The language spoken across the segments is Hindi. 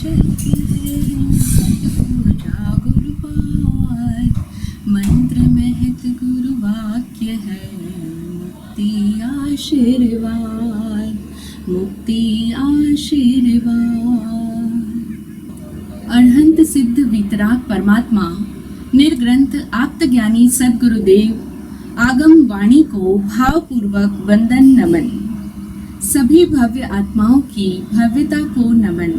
चलती है पूजा गुरु पार, मंत्र महत गुरु वाक्य है, मुक्ति आशीर्वाद, मुक्ति आशीर्वाद। अरहंत सिद्ध वितराग परमात्मा निर्ग्रंथ आप्तज्ञानी सद्गुरुदेव आगम वाणी को भावपूर्वक वंदन नमन। सभी भव्य आत्माओं की भव्यता को नमन।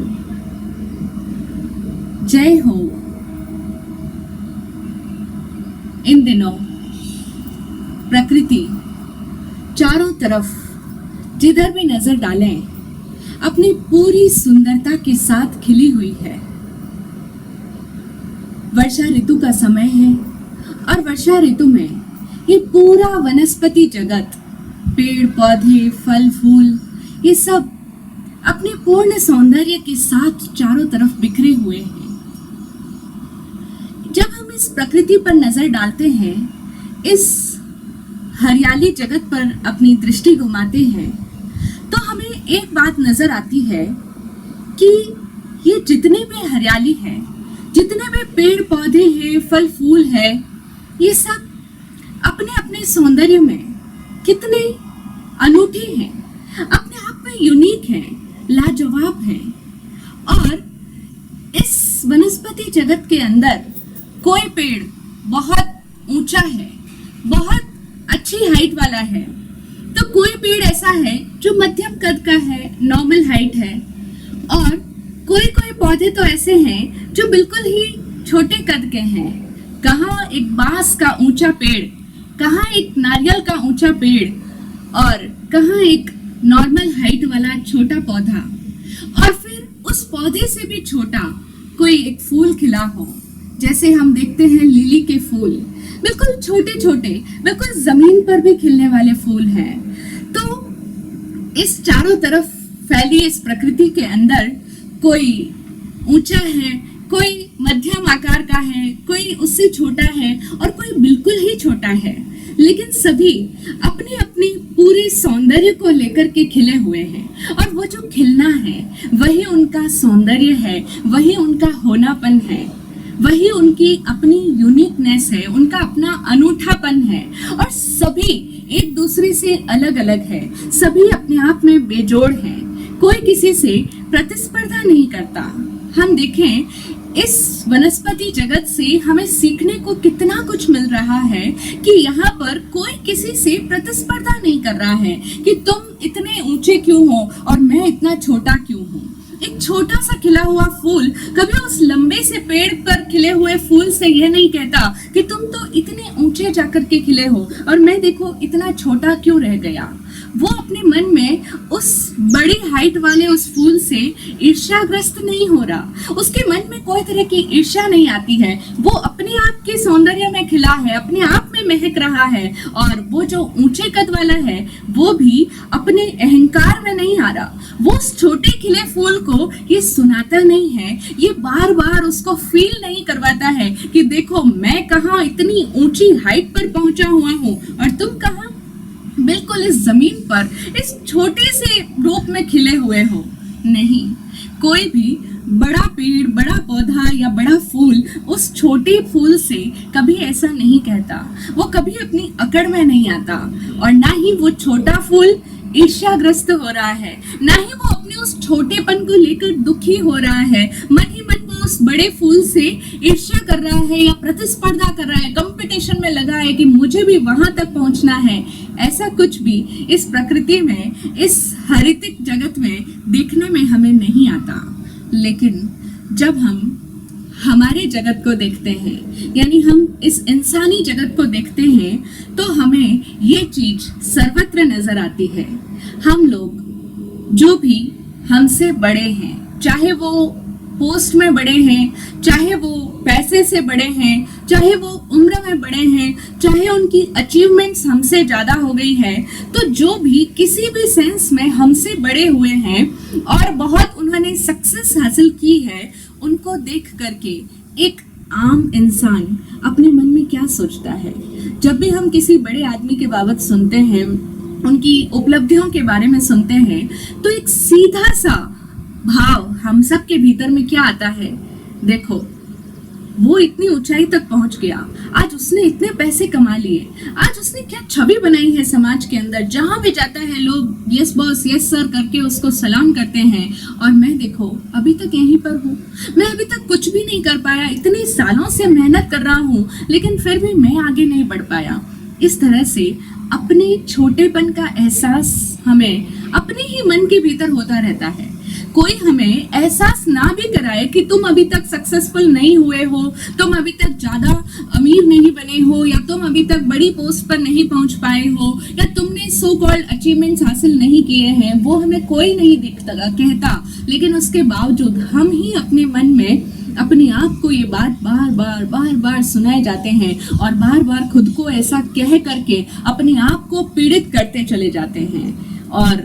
जय हो। इन दिनों प्रकृति चारों तरफ जिधर भी नजर डालें अपनी पूरी सुंदरता के साथ खिली हुई है। वर्षा ऋतु का समय है और वर्षा ऋतु में ये पूरा वनस्पति जगत, पेड़ पौधे, फल फूल, ये सब अपने पूर्ण सौंदर्य के साथ चारों तरफ बिखरे हुए हैं। जब हम इस प्रकृति पर नजर डालते हैं, इस हरियाली जगत पर अपनी दृष्टि घुमाते हैं, तो हमें एक बात नजर आती है कि ये जितने भी हरियाली है, जितने भी पेड़ पौधे हैं, फल फूल है, ये सब अपने अपने सौंदर्य में कितने अनूठे हैं, अपने आप में यूनिक हैं, लाजवाब हैं। और इस वनस्पति जगत के अंदर कोई पेड़ बहुत ऊंचा है, बहुत अच्छी हाइट वाला है, तो कोई पेड़ ऐसा है जो मध्यम कद का है, नॉर्मल हाइट है, और कोई कोई पौधे तो ऐसे हैं जो बिल्कुल ही छोटे कद के हैं। कहाँ एक बांस का ऊंचा पेड़, कहाँ एक नारियल का ऊंचा पेड़, और कहाँ एक नॉर्मल हाइट वाला छोटा पौधा, और फिर उस पौधे से भी छोटा कोई एक फूल खिला हो। जैसे हम देखते हैं लिली के फूल, बिल्कुल छोटे छोटे, बिल्कुल जमीन पर भी खिलने वाले फूल हैं। तो इस चारों तरफ फैली इस प्रकृति के अंदर कोई ऊंचा है, कोई मध्यम आकार का है, कोई उससे छोटा है, और कोई बिल्कुल ही छोटा है, लेकिन सभी अपने अपने पूरे सौंदर्य को लेकर के खिले हुए हैं। और वो जो खिलना है वही उनका सौंदर्य है, वही उनका होनापन है, वही उनकी अपनी यूनिकनेस है, उनका अपना अनूठापन है। और सभी एक दूसरे से अलग अलग है, सभी अपने आप में बेजोड़ हैं, कोई किसी से प्रतिस्पर्धा नहीं करता। हम देखें इस वनस्पति जगत से हमें सीखने को कितना कुछ मिल रहा है कि यहाँ पर कोई किसी से प्रतिस्पर्धा नहीं कर रहा है कि तुम इतने ऊंचे क्यों हो और मैं इतना छोटा क्यों हूँ। एक छोटा सा खिला हुआ फूल कभी उस लंबे से पेड़ पर खिले हुए फूल से यह नहीं कहता कि तुम तो इतने ऊंचे जाकर के खिले हो और मैं देखो इतना छोटा क्यों रह गया। वो अपने मन में उस बड़ी हाइट वाले उस फूल से ईर्ष्याग्रस्त नहीं हो रहा, उसके मन में कोई तरह की ईर्ष्या नहीं आती है। वो अपने आप के सौंदर्य में खिला है, अपने आप में महक रहा है, और वो जो ऊंचे कद वाला है वो भी अपने अहंकार में नहीं आ रहा। वो उस छोटे खिले फूल को ये सुनाता नहीं है, ये बार बार उसको फील नहीं करवाता है कि देखो मैं कहाँ इतनी ऊंची हाइट पर पहुंचा हुआ हूँ और तुम कहाँ बिल्कुल इस जमीन पर इस छोटे से रूप में खिले हुए हो। नहीं, कोई भी बड़ा पेड़, बड़ा पौधा या बड़ा फूल उस छोटे फूल से कभी ऐसा नहीं कहता। वो कभी अपनी अकड़ में नहीं आता, और ना ही वो छोटा फूल ईर्ष्याग्रस्त हो रहा है, ना ही वो अपने उस छोटेपन को लेकर दुखी हो रहा है। मन ही मन वो उस बड़े फूल से ईर्ष्या कर रहा है या प्रतिस्पर्धा कर रहा है, कंपटीशन में लगा है कि मुझे भी वहां तक पहुंचना है। ऐसा कुछ भी इस प्रकृति में, इस हरितिक जगत में देखने में हमें नहीं आता। लेकिन जब हम हमारे जगत को देखते हैं, यानी हम इस इंसानी जगत को देखते हैं, तो हमें ये चीज सर्वत्र नजर आती है। हम लोग जो भी हमसे बड़े हैं, चाहे वो पोस्ट में बड़े हैं, चाहे वो पैसे से बड़े हैं, चाहे वो उम्र में बड़े हैं, चाहे उनकी अचीवमेंट्स हमसे ज़्यादा हो गई है, तो जो भी किसी भी सेंस में हमसे बड़े हुए हैं और बहुत उन्होंने सक्सेस हासिल की है, उनको देख करके एक आम इंसान अपने मन में क्या सोचता है। जब भी हम किसी बड़े आदमी के बाबत सुनते हैं, उनकी उपलब्धियों के बारे में सुनते हैं, तो एक सीधा सा भाव हम सब के भीतर में क्या आता है, देखो वो इतनी ऊंचाई तक पहुंच गया, आज उसने इतने पैसे कमा लिए, आज उसने क्या छवि बनाई है समाज के अंदर, जहां भी जाता है लोग यस बॉस यस सर करके उसको सलाम करते हैं। और मैं देखो अभी तक यहीं पर हूँ, मैं अभी तक कुछ भी नहीं कर पाया, इतने सालों से मेहनत कर रहा हूँ लेकिन फिर भी मैं आगे नहीं बढ़ पाया। इस तरह से अपने छोटेपन का एहसास हमें अपने ही मन के भीतर होता रहता है। कोई हमें एहसास ना भी कराए कि तुम अभी तक सक्सेसफुल नहीं हुए हो, तुम अभी तक ज्यादा अमीर नहीं बने हो, या तुम अभी तक बड़ी पोस्ट पर नहीं पहुंच पाए हो, या तुमने सो कॉल्ड अचीवमेंट्स हासिल नहीं किए हैं, वो हमें कोई नहीं दिखता कहता। लेकिन उसके बावजूद हम ही अपने मन में अपने आप को ये बात बार बार सुनाए जाते हैं और बार बार खुद को ऐसा कह करके अपने आप को पीड़ित करते चले जाते हैं। और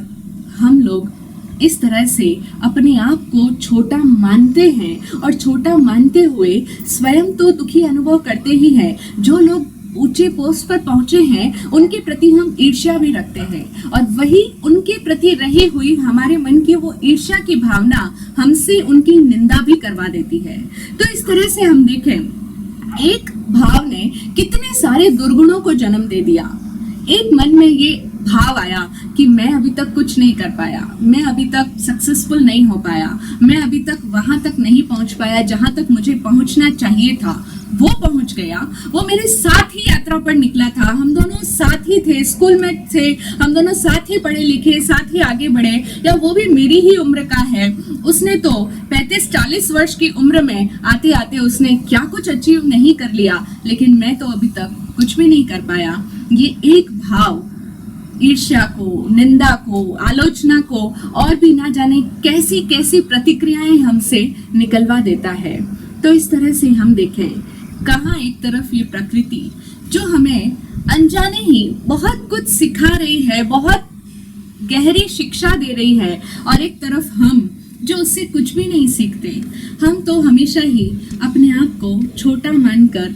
हम लोग इस तरह से अपने आप को छोटा मानते हैं और छोटा मानते हुए स्वयं तो दुखी अनुभव करते ही हैं। जो लोग ऊंचे पोस्ट पर पहुंचे हैं उनके प्रति हम ईर्ष्या भी रखते हैं और वही उनके प्रति रही हुई हमारे मन की वो ईर्ष्या की भावना हमसे उनकी निंदा भी करवा देती है। तो इस तरह से हम देखें, एक भाव ने कितने सारे दुर्गुणों को जन्म दे दिया। एक मन में ये भाव आया कि मैं अभी तक कुछ नहीं कर पाया, मैं अभी तक सक्सेसफुल नहीं हो पाया, मैं अभी तक वहां तक नहीं पहुंच पाया जहां तक मुझे पहुंचना चाहिए था। वो पहुंच गया, वो मेरे साथ ही यात्रा पर निकला था, हम दोनों साथ ही थे, स्कूल में थे, हम दोनों साथ ही पढ़े लिखे, साथ ही आगे बढ़े, या वो भी मेरी ही उम्र का है। उसने तो 35-40 वर्ष की उम्र में आते आते उसने क्या कुछ अचीव नहीं कर लिया, लेकिन मैं तो अभी तक कुछ भी नहीं कर पाया। ये एक भाव ईर्ष्या को, निंदा को, आलोचना को और भी ना जाने कैसी कैसी प्रतिक्रियाएं हमसे निकलवा देता है। तो इस तरह से हम देखें, कहाँ एक तरफ ये प्रकृति जो हमें अनजाने ही बहुत कुछ सिखा रही है, बहुत गहरी शिक्षा दे रही है, और एक तरफ हम जो उससे कुछ भी नहीं सीखते। हम तो हमेशा ही अपने आप को छोटा मानकर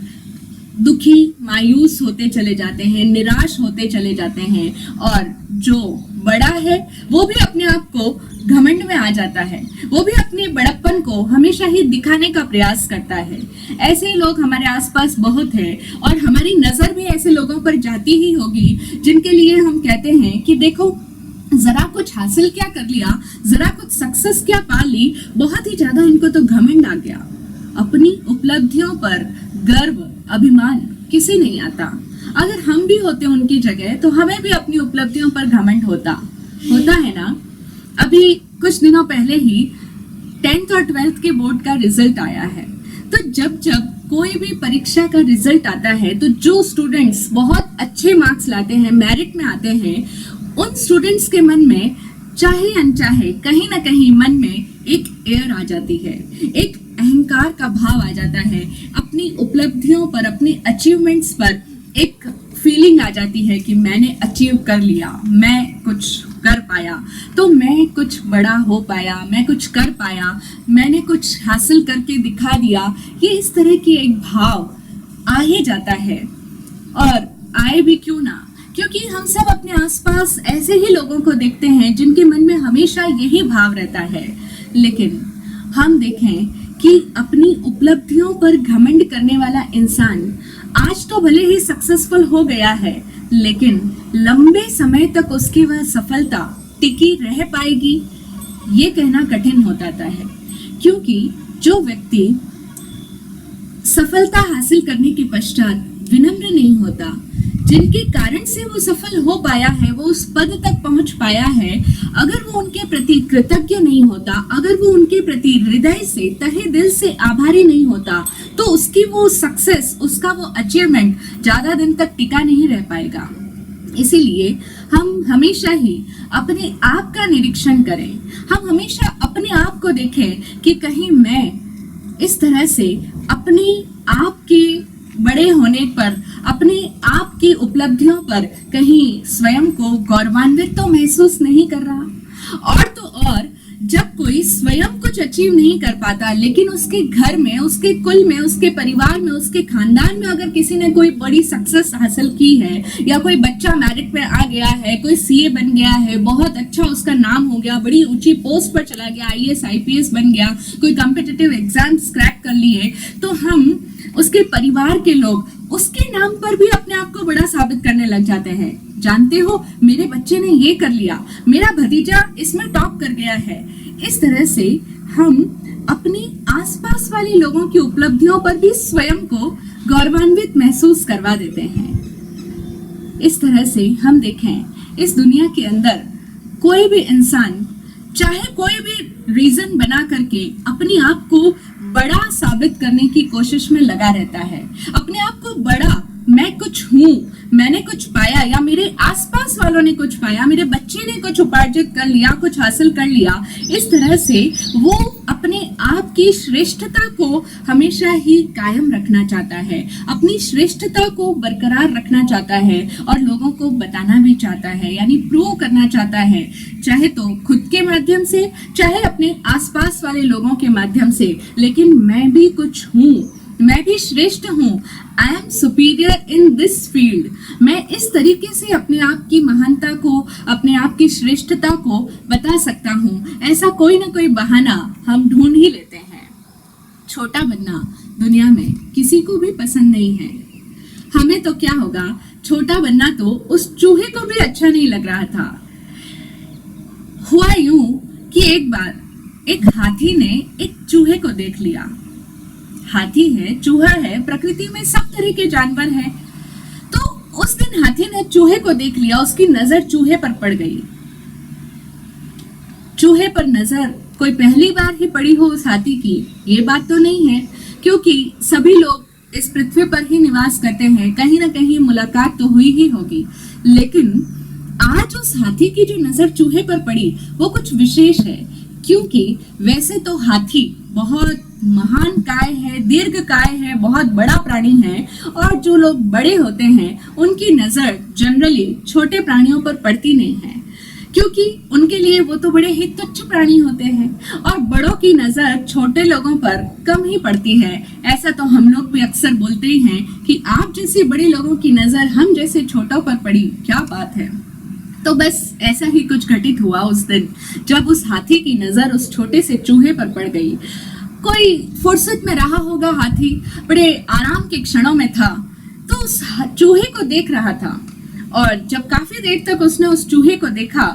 दुखी, मायूस होते चले जाते हैं, निराश होते चले जाते हैं, और जो बड़ा है वो भी अपने आप को घमंड में आ जाता है, वो भी अपने बड़प्पन को हमेशा ही दिखाने का प्रयास करता है। ऐसे लोग हमारे आसपास बहुत हैं और हमारी नजर भी ऐसे लोगों पर जाती ही होगी जिनके लिए हम कहते हैं कि देखो जरा कुछ हासिल क्या कर लिया, जरा कुछ सक्सेस क्या पा ली, बहुत ही ज्यादा इनको तो घमंड आ गया। अपनी उपलब्धियों पर गर्व, अभिमान किसी नहीं आता। अगर हम भी होते उनकी जगह तो हमें भी अपनी उपलब्धियों पर घमंड होता है ना। अभी कुछ दिनों पहले ही 10th और 12th के बोर्ड का रिजल्ट आया है। तो जब कोई भी परीक्षा का रिजल्ट आता है तो जो स्टूडेंट्स बहुत अच्छे मार्क्स लाते हैं, मेरिट में आते हैं, उन स्टूडेंट्स के मन में चाहे अनचाहे कहीं ना कहीं मन में एक एयर आ जाती है, एक अहंकार का भाव आ जाता है। अपनी उपलब्धियों पर, अपनी अचीवमेंट्स पर एक फीलिंग आ जाती है कि मैंने अचीव कर लिया, मैं कुछ कर पाया, तो मैं कुछ बड़ा हो पाया, मैं कुछ कर पाया, मैंने कुछ हासिल करके दिखा दिया। ये इस तरह की एक भाव आ ही जाता है, और आए भी क्यों ना, क्योंकि हम सब अपने आसपास ऐसे ही लोगों को देखते हैं जिनके मन में हमेशा यही भाव रहता है। लेकिन हम देखें कि अपनी उपलब्धियों पर घमंड करने वाला इंसान आज तो भले ही सक्सेसफुल हो गया है, लेकिन लंबे समय तक उसकी वह सफलता टिकी रह पाएगी, ये कहना कठिन हो जाता है। क्योंकि जो व्यक्ति सफलता हासिल करने के पश्चात विनम्र नहीं होता, जिनके कारण से वो सफल हो पाया है, वो उस पद तक पहुंच पाया है, अगर वो उनके प्रति कृतज्ञ नहीं होता, अगर वो उनके प्रति हृदय से, तहे दिल से आभारी नहीं होता, तो उसकी वो सक्सेस, उसका वो अचीवमेंट ज्यादा दिन तक टिका नहीं रह पाएगा। इसीलिए हम हमेशा ही अपने आप का निरीक्षण करें, हम हमेशा अपने आप को देखें कि कहीं मैं इस तरह से अपने आप के बड़े होने पर, अपने आप की उपलब्धियों पर कहीं स्वयं को गौरवान्वित तो महसूस नहीं कर रहा। और तो और जब कोई स्वयं को कुछ अचीव नहीं कर पाता, लेकिन उसके घर में, उसके कुल में, उसके परिवार में, उसके खानदान में अगर किसी ने कोई बड़ी सक्सेस हासिल की है, या कोई बच्चा मेरिट पे आ गया है, कोई सीए बन गया है, बहुत अच्छा उसका नाम हो गया, बड़ी ऊंची पोस्ट पर चला गया, आईएएस आईपीएस बन गया, कोई कॉम्पिटिटिव एग्जाम्स क्रैक कर लिए, तो हम उसके परिवार के लोग उसके नाम पर भी अपने आप को बड़ा साबित करने लग जाते हैं। जानते हो, मेरे बच्चे ने ये कर लिया, मेरा भतीजा इसमें टॉप कर गया है। इस तरह से हम अपनी आसपास वाले लोगों की उपलब्धियों पर भी स्वयं को गौरवान्वित महसूस करवा देते हैं। इस तरह से हम देखें, इस दुनिया के अंदर कोई भी इंसान चाहे कोई भी रीजन बना करके अपने आप को बड़ा साबित करने की कोशिश में लगा रहता है। अपने आप को बड़ा, मैं कुछ हूं, मैंने कुछ पाया, या मेरे आसपास वालों ने कुछ पाया, मेरे बच्चे ने कुछ उपार्जित कर लिया, कुछ हासिल कर लिया। इस तरह से वो अपने आप की श्रेष्ठता को हमेशा ही कायम रखना चाहता है, अपनी श्रेष्ठता को बरकरार रखना चाहता है और लोगों को बताना भी चाहता है, यानी प्रूव करना चाहता है, चाहे तो खुद के माध्यम से, चाहे अपने आसपास वाले लोगों के माध्यम से। लेकिन मैं भी कुछ हूँ, मैं भी श्रेष्ठ हूँ, I am superior in this field. मैं इस तरीके से अपने आप की महानता को, अपने आप की श्रेष्ठता को बता सकता हूँ। ऐसा कोई ना कोई बहाना हम ढूंढ ही लेते हैं। छोटा बनना दुनिया में किसी को भी पसंद नहीं है। हमें तो क्या होगा, छोटा बनना तो उस चूहे को भी अच्छा नहीं लग रहा था। हुआ यूं कि एक बार एक हाथी ने एक चूहे को देख लिया। हाथी है, चूहा है, प्रकृति में सब तरह के जानवर हैं। तो उस दिन हाथी ने चूहे को देख लिया, उसकी नजर चूहे पर पड़ गई। चूहे पर नजर कोई पहली बार ही पड़ी हो उस हाथी की, ये बात तो नहीं है, क्योंकि सभी लोग इस पृथ्वी पर ही निवास करते हैं, कहीं ना कहीं मुलाकात तो हुई ही होगी। लेकिन आज उस हाथी की जो नजर चूहे पर पड़ी वो कुछ विशेष है, क्योंकि वैसे तो हाथी बहुत महान काय है, दीर्घ काय है, बहुत बड़ा प्राणी है, और जो लोग बड़े होते हैं उनकी नजर जनरली छोटे प्राणियों पर पड़ती नहीं है, क्योंकि उनके लिए वो तो बड़े ही तुच्छ प्राणी होते हैं, और बड़ों की नजर छोटे लोगों पर कम ही पड़ती है। ऐसा तो हम लोग भी अक्सर बोलते ही हैं कि आप जैसे बड़े लोगों की नजर हम जैसे छोटों पर पड़ी, क्या बात है। तो बस ऐसा ही कुछ घटित हुआ उस दिन, जब उस हाथी की नजर उस छोटे से चूहे पर पड़ गई। कोई फुर्सत में रहा होगा हाथी, बड़े आराम के क्षणों में था, तो उस चूहे को देख रहा था, और जब काफी देर तक उसने उस चूहे को देखा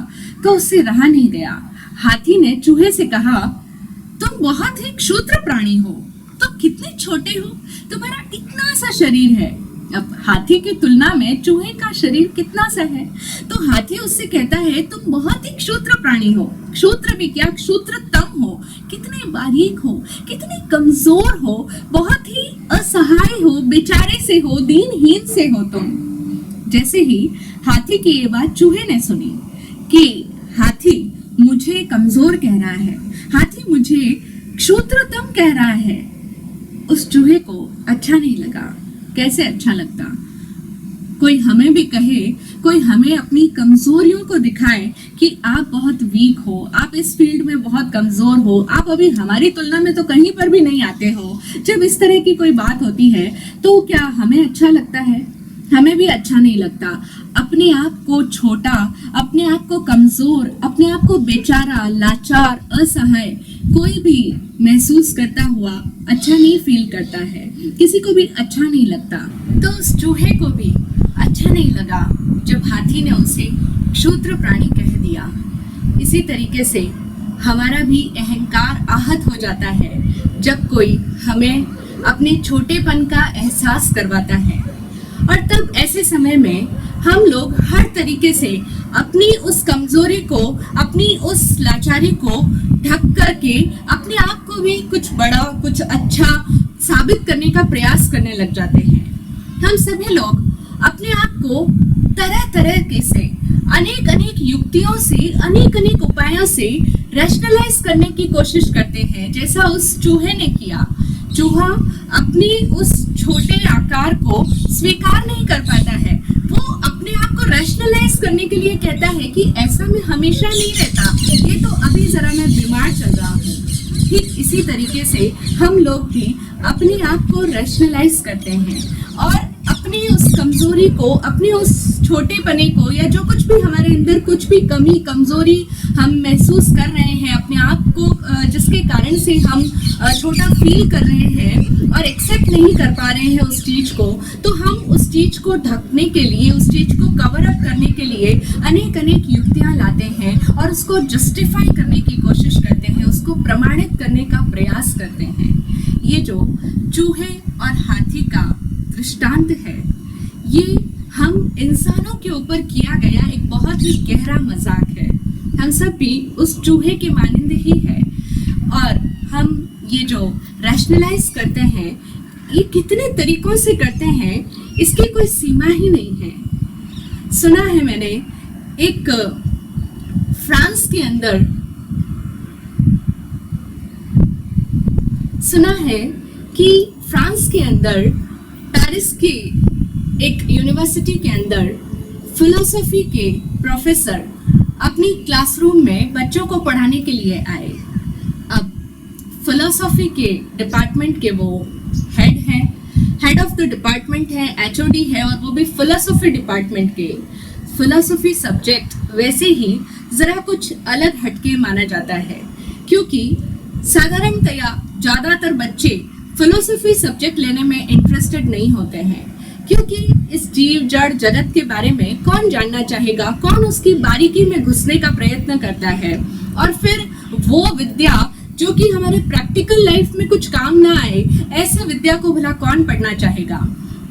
तो उससे रहा नहीं गया। हाथी ने चूहे से कहा, तुम बहुत ही क्षुद्र प्राणी हो, तुम कितने छोटे हो, तुम्हारा इतना सा शरीर है। अब हाथी की तुलना में चूहे का शरीर कितना सा है, तो हाथी उससे कहता है, तुम बहुत ही क्षुद्र प्राणी हो, क्षुद्र भी क्या, क्षुद्रतम हो, कितने बारीक हो, कितने कमजोर हो, बहुत ही असहाय हो, बेचारे से हो, दीनहीन से हो तुम। जैसे ही हाथी की ये बात चूहे ने सुनी कि हाथी मुझे कमजोर कह रहा है, हाथी मुझे क्षुद्रतम कह रहा है, उस चूहे को अच्छा नहीं लगा। कैसे अच्छा लगता, कोई हमें भी कहे, कोई हमें अपनी कमजोरियों को दिखाए कि आप बहुत वीक हो, आप इस फील्ड में बहुत कमजोर हो, आप अभी हमारी तुलना में तो कहीं पर भी नहीं आते हो। जब इस तरह की कोई बात होती है तो क्या हमें अच्छा लगता है? हमें भी अच्छा नहीं लगता। अपने आप को छोटा, अपने आप को कमजोर, अपने आप को बेचारा, लाचार, असहाय कोई भी महसूस करता हुआ अच्छा नहीं फील करता है, किसी को भी अच्छा नहीं लगता। तो उस चूहे को भी अच्छा नहीं लगा जब हाथी ने उसे क्षुद्र प्राणी कह दिया। इसी तरीके से हमारा भी अहंकार आहत हो जाता है जब कोई हमें अपने छोटेपन का एहसास करवाता है, और तब ऐसे समय में हम लोग हर तरीके से अपनी उस कमजोरी को, अपनी उस लाचारी को ढक करके अपने आप को भी कुछ बड़ा, कुछ अच्छा साबित करने का प्रयास करने लग जाते हैं। हम सभी लोग अपने आप को तरह तरह के से, अनेक अनेक युक्तियों से, अनेक अनेक उपायों से रैशनलाइज करने की कोशिश करते हैं, जैसा उस चूहे ने किया। चूहा अपनी उस छोटे आकार को स्वीकार नहीं कर पाता है, वो अपने अपने आप को रैशनलाइज करने के लिए कहता है कि ऐसा मैं हमेशा नहीं रहता, ये तो अभी जरा मैं बीमार चल रहा हूँ। ठीक इसी तरीके से हम लोग भी अपने आप को रैशनलाइज करते हैं और अपनी उस कमजोरी को, अपने उस छोटेपने को, या जो कुछ भी हमारे अंदर कुछ भी कमी कमजोरी हम महसूस कर रहे हैं अपने आप को, जिसके कारण से हम छोटा फील कर रहे हैं और एक्सेप्ट नहीं कर पा रहे हैं उस चीज को, तो हम उस चीज को ढकने के लिए, उस चीज को कवर अप करने के लिए अनेक अनेक युक्तियां लाते हैं और उसको जस्टिफाई करने की कोशिश करते हैं, उसको प्रमाणित करने का प्रयास करते हैं। ये जो चूहे और हाथी का दृष्टांत है, ये हम इंसानों के ऊपर किया गया एक बहुत ही गहरा मजाक है। हम सब भी उस चूहे के मानिंद ही है और हम ये जो रैशनलाइज करते हैं, ये कितने तरीकों से करते हैं, इसकी कोई सीमा ही नहीं है। सुना है मैंने एक फ्रांस के अंदर, सुना है कि फ्रांस के अंदर पेरिस की एक यूनिवर्सिटी के अंदर फिलोसफी के प्रोफेसर अपनी क्लासरूम में बच्चों को पढ़ाने के लिए आए। अब फिलोसफी के डिपार्टमेंट के वो हेड हैं, हेड ऑफ द डिपार्टमेंट है, एचओडी है, और वो भी फिलोसफी डिपार्टमेंट के। फिलोसफी सब्जेक्ट वैसे ही जरा कुछ अलग हटके माना जाता है, क्योंकि साधारणतया ज़्यादातर बच्चे फिलोसफी सब्जेक्ट लेने में इंटरेस्टेड नहीं होते हैं, क्योंकि इस जीव जड़ जगत के बारे में कौन जानना चाहेगा, कौन उसकी बारीकी में घुसने का प्रयत्न करता है, और फिर वो विद्या जो कि हमारे प्रैक्टिकल लाइफ में कुछ काम ना आए, ऐसे विद्या को भला कौन पढ़ना चाहेगा।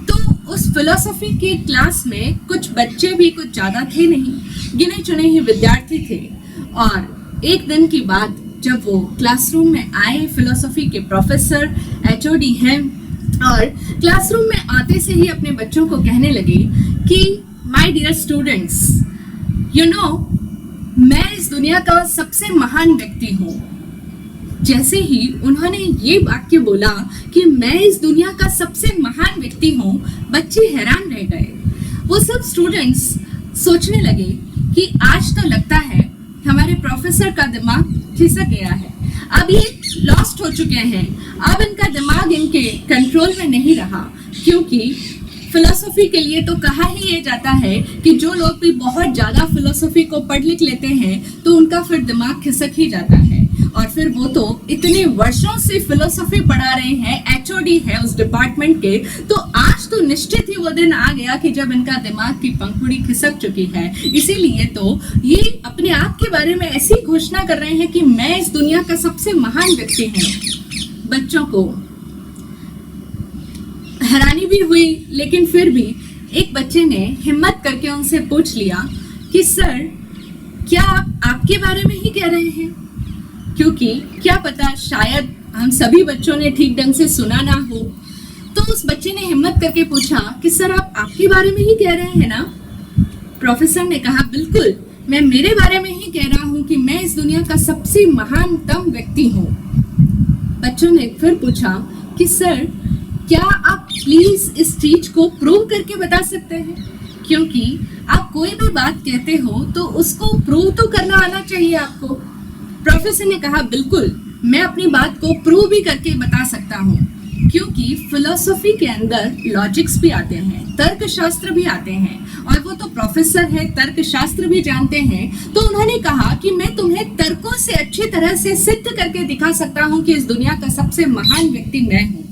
तो उस फिलोसफी के क्लास में कुछ बच्चे भी कुछ ज़्यादा थे नहीं, गिने चुने ही विद्यार्थी थे। और एक दिन की बात, जब वो क्लासरूम में आए, फिलोसफी के प्रोफेसर एचओडी हैं, और क्लासरूम में आते से ही अपने बच्चों को कहने लगे कि my dear students, you know, मैं इस दुनिया का सबसे महान व्यक्ति हूँ। जैसे ही उन्होंने ये वाक्य बोला कि मैं इस दुनिया का सबसे महान व्यक्ति हूँ, बच्चे हैरान रह गए। वो सब स्टूडेंट्स सोचने लगे कि आज तो लगता है हमारे प्रोफेसर का दिमाग खिसक गया है, अब ये लॉस्ट हो चुके हैं, अब इनका दिमाग इनके कंट्रोल में नहीं रहा। क्योंकि फिलोसफी के लिए तो कहा ही ये जाता है कि जो लोग भी बहुत ज़्यादा फिलोसफी को पढ़ लिख लेते हैं तो उनका फिर दिमाग खिसक ही जाता है। और फिर वो तो इतने वर्षों से फिलोसफी पढ़ा रहे हैं, एचओडी है उस डिपार्टमेंट के, तो आज तो निश्चित ही वो दिन आ गया कि जब इनका दिमाग की पंखुड़ी खिसक चुकी है। इसीलिए तो ये अपने आप के बारे में ऐसी घोषणा कर रहे हैं कि मैं इस दुनिया का सबसे महान व्यक्ति हूँ। बच्चों को हैरानी भी हुई, लेकिन फिर भी एक बच्चे ने हिम्मत करके उनसे पूछ लिया कि सर, क्या आप आपके बारे में ही कह रहे हैं? क्योंकि क्या पता शायद हम सभी बच्चों ने ठीक ढंग से सुना ना हो। तो उस बच्चे ने हिम्मत करके पूछा कि सर, आप आपके बारे में ही कह रहे हैं ना? प्रोफेसर ने कहा, बिल्कुल, मैं मेरे बारे में ही कह रहा हूँ कि मैं इस दुनिया का सबसे महानतम व्यक्ति हूँ। बच्चों ने फिर पूछा कि सर, क्या आप प्लीज इस चीज को प्रूव करके बता सकते हैं? क्योंकि आप कोई भी बात कहते हो तो उसको प्रूव तो करना आना चाहिए आपको। प्रोफेसर ने कहा, बिल्कुल, मैं अपनी बात को प्रूव भी करके बता सकता हूँ, क्योंकि फिलोसफी के अंदर लॉजिक्स भी आते हैं, तर्कशास्त्र भी आते हैं, और वो तो प्रोफेसर है, तर्कशास्त्र भी जानते हैं। तो उन्होंने कहा कि मैं तुम्हें तर्कों से अच्छी तरह से सिद्ध करके दिखा सकता हूँ कि इस दुनिया का सबसे महान व्यक्ति मैं हूँ।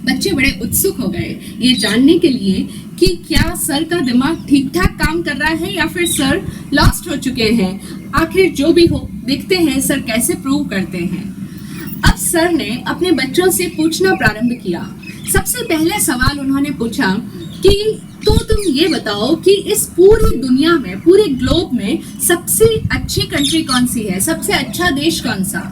बच्चे बड़े उत्सुक हो गए ये जानने के लिए कि क्या सर का दिमाग ठीक ठाक काम कर रहा है या फिर सर लॉस्ट हो चुके हैं। आखिर जो भी हो, देखते हैं सर कैसे प्रूव करते हैं। अब सर ने अपने बच्चों से पूछना प्रारंभ किया। सबसे पहले सवाल उन्होंने पूछा कि तो तुम ये बताओ कि इस पूरी दुनिया में, पूरे ग्लोब में सबसे अच्छी कंट्री कौन सी है, सबसे अच्छा देश कौन सा?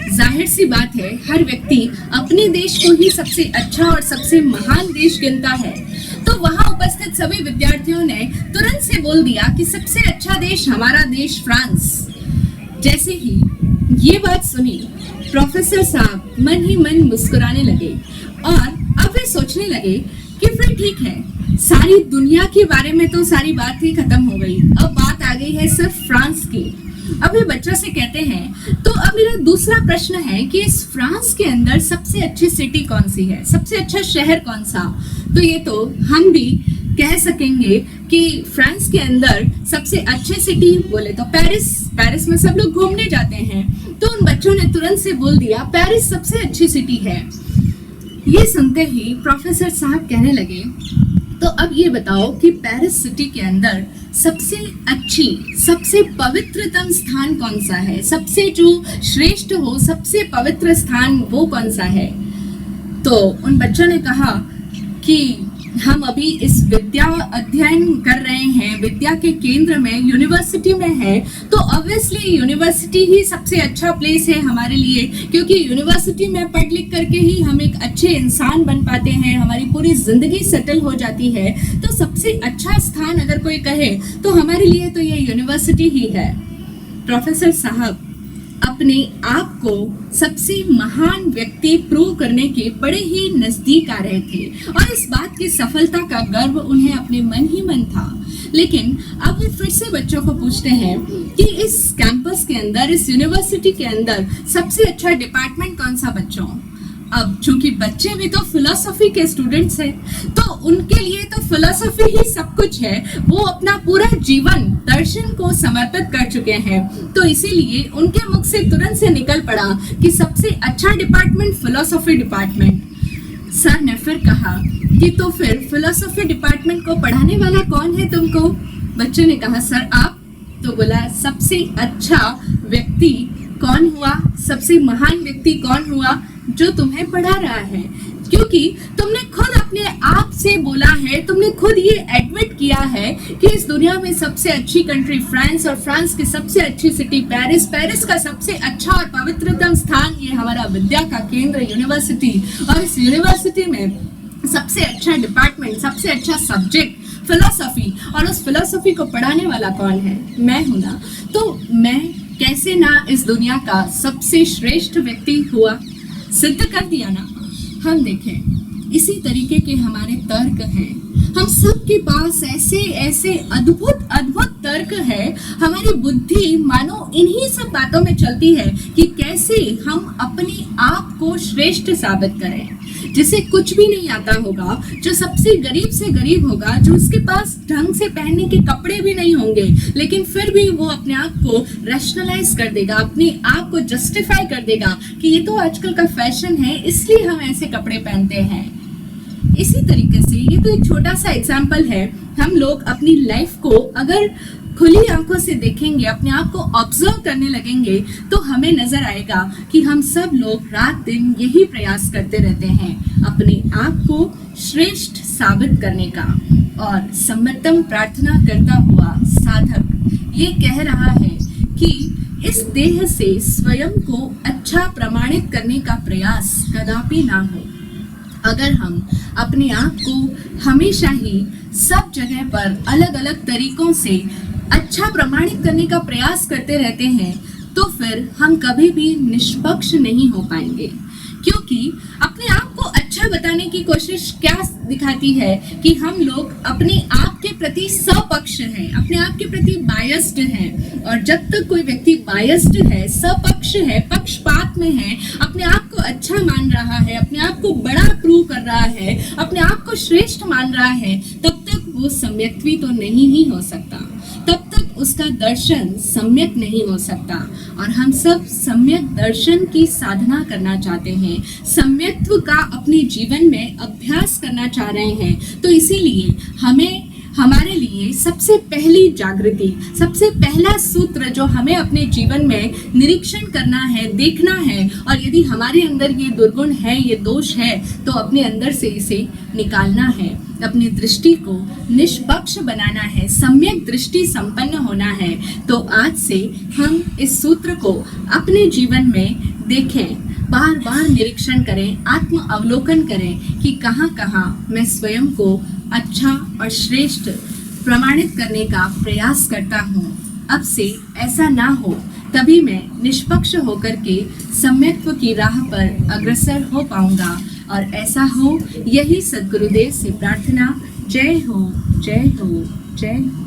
जाहिर सी बात है, हर व्यक्ति अपने देश को ही सबसे अच्छा और सबसे महान देश गिनता है। तो वहां उपस्थित सभी विद्यार्थियों ने तुरंत से बोल दिया कि सबसे अच्छा देश हमारा देश फ्रांस। जैसे ही ये बात सुनी, प्रोफेसर साहब मन ही मन मुस्कुराने लगे और अब वे सोचने लगे कि फिर ठीक है, सारी दुनिया के बारे में तो सारी बात ही खत्म हो गई, अब बात आ गई है सिर्फ फ्रांस की। अब ये बच्चों से कहते हैं, तो अब मेरा दूसरा प्रश्न है कि इस फ्रांस के अंदर सबसे अच्छी सिटी कौन सी है, सबसे अच्छा शहर कौन सा? तो ये तो हम भी कह सकेंगे कि फ्रांस के अंदर सबसे अच्छी सिटी बोले तो पेरिस। पेरिस में सब लोग घूमने जाते हैं, तो उन बच्चों ने तुरंत से बोल दिया पेरिस सबसे अच्छी सिटी है। ये सुनते ही प्रोफेसर साहब कहने लगे, तो अब ये बताओ कि पेरिस सिटी के अंदर सबसे अच्छी, सबसे पवित्रतम स्थान कौन सा है, सबसे जो श्रेष्ठ हो, सबसे पवित्र स्थान वो कौन सा है? तो उन बच्चों ने कहा कि हम अभी इस विद्या अध्ययन कर रहे हैं, विद्या के केंद्र में, यूनिवर्सिटी में है, तो ऑब्वियसली यूनिवर्सिटी ही सबसे अच्छा प्लेस है हमारे लिए, क्योंकि यूनिवर्सिटी में पढ़ लिख करके ही हम एक अच्छे इंसान बन पाते हैं, हमारी पूरी जिंदगी सेटल हो जाती है। तो सबसे अच्छा स्थान अगर कोई कहे तो हमारे लिए तो ये यूनिवर्सिटी ही है। प्रोफेसर साहब अपने आप को सबसे महान व्यक्ति प्रूव करने के बड़े ही नजदीक आ रहे थे और इस बात की सफलता का गर्व उन्हें अपने मन ही मन था। लेकिन अब वे फिर से बच्चों को पूछते हैं कि इस कैंपस के अंदर, इस यूनिवर्सिटी के अंदर सबसे अच्छा डिपार्टमेंट कौन सा बच्चों? अब चूंकि बच्चे भी तो फिलोसफी के स्टूडेंट्स हैं, तो उनके लिए तो फिलोसफी ही सब कुछ है, वो अपना पूरा जीवन दर्शन को समर्पित कर चुके हैं। तो इसीलिए उनके मुख से तुरंत से निकल पड़ा कि सबसे अच्छा डिपार्टमेंट फिलोसफी डिपार्टमेंट। सर ने फिर कहा कि तो फिर फिलोसफी डिपार्टमेंट को पढ़ाने वाला कौन है तुमको? बच्चे ने कहा सर आप। तो बोला सबसे अच्छा व्यक्ति कौन हुआ, सबसे महान व्यक्ति कौन हुआ? जो तुम्हें पढ़ा रहा है, क्योंकि तुमने खुद अपने आप से बोला है, तुमने खुद ये एडमिट किया है कि इस दुनिया में सबसे अच्छी कंट्री फ्रांस और फ्रांस की सबसे अच्छी सिटी पेरिस, पेरिस का सबसे अच्छा और पवित्रतम स्थान ये हमारा विद्या का केंद्र यूनिवर्सिटी, और इस यूनिवर्सिटी में सबसे अच्छा डिपार्टमेंट, सबसे अच्छा सब्जेक्ट फिलोसफी, और उस फिलोसफी को पढ़ाने वाला कौन है? मैं हूं ना। तो मैं कैसे ना इस दुनिया का सबसे श्रेष्ठ व्यक्ति हुआ, सिद्ध कर दिया ना। हम देखें इसी तरीके के हमारे तर्क हैं, हम सब के पास ऐसे ऐसे अद्भुत अद्भुत तर्क है, हमारी बुद्धि मानो इन्हीं सब बातों में चलती है कि कैसे हम अपने आप को श्रेष्ठ साबित करें। जिसे कुछ भी नहीं आता होगा, जो सबसे गरीब से गरीब होगा, जो उसके पास ढंग से पहनने के कपड़े भी नहीं होंगे, लेकिन फिर भी वो अपने आप को रैशनलाइज कर देगा, अपने आप को जस्टिफाई कर देगा कि ये तो आजकल का फैशन है, इसलिए हम ऐसे कपड़े पहनते हैं। इसी तरीके से ये तो एक छोटा सा एग्जाम्पल है। हम लोग अपनी लाइफ को अगर खुली आंखों से देखेंगे, अपने आप को ऑब्जर्व करने लगेंगे, तो हमें नजर आएगा कि हम सब लोग रात दिन यही प्रयास करते रहते हैं अपने आप को श्रेष्ठ साबित करने का। और सम्मतम प्रार्थना करता हुआ साधक ये कह रहा है कि इस देह से स्वयं को अच्छा प्रमाणित करने का प्रयास कदापि ना हो। अगर हम अपने आप को हमेशा ही सब जगह पर अलग अलग तरीकों से अच्छा प्रमाणित करने का प्रयास करते रहते हैं, तो फिर हम कभी भी निष्पक्ष नहीं हो पाएंगे। क्योंकि अपने आप को अच्छा बताने की कोशिश क्या दिखाती है कि हम लोग अपने आप के प्रति सपक्ष हैं, अपने आप के प्रति बायस्ड हैं। और जब तक कोई व्यक्ति बायस्ड है, सपक्ष है, पक्षपात में है, अपने आप को अच्छा मान रहा है, अपने आप को बड़ा प्रूव कर रहा है, अपने आप को श्रेष्ठ मान रहा है, तब तक वो सम्यक्त्वी तो नहीं ही हो सकता, तब तक उसका दर्शन सम्यक नहीं हो सकता। और हम सब सम्यक दर्शन की साधना करना चाहते हैं, सम्यक्त्व का अपने जीवन में अभ्यास करना चाह रहे हैं। तो इसीलिए हमें, हमारे लिए सबसे पहली जागृति, सबसे पहला सूत्र जो हमें अपने जीवन में निरीक्षण करना है, देखना है, और यदि हमारे अंदर ये दुर्गुण है, ये दोष है, तो अपने अंदर से इसे निकालना है, अपनी दृष्टि को निष्पक्ष बनाना है, सम्यक दृष्टि संपन्न होना है। तो आज से हम इस सूत्र को अपने जीवन में देखें, बार बार निरीक्षण करें, आत्म अवलोकन करें कि कहाँ कहाँ मैं स्वयं को अच्छा और श्रेष्ठ प्रमाणित करने का प्रयास करता हूँ। अब से ऐसा ना हो, तभी मैं निष्पक्ष होकर के सम्यक्त्व की राह पर अग्रसर हो पाऊंगा। और ऐसा हो, यही सद्गुरुदेव से प्रार्थना। जय हो, जय हो, जय हो।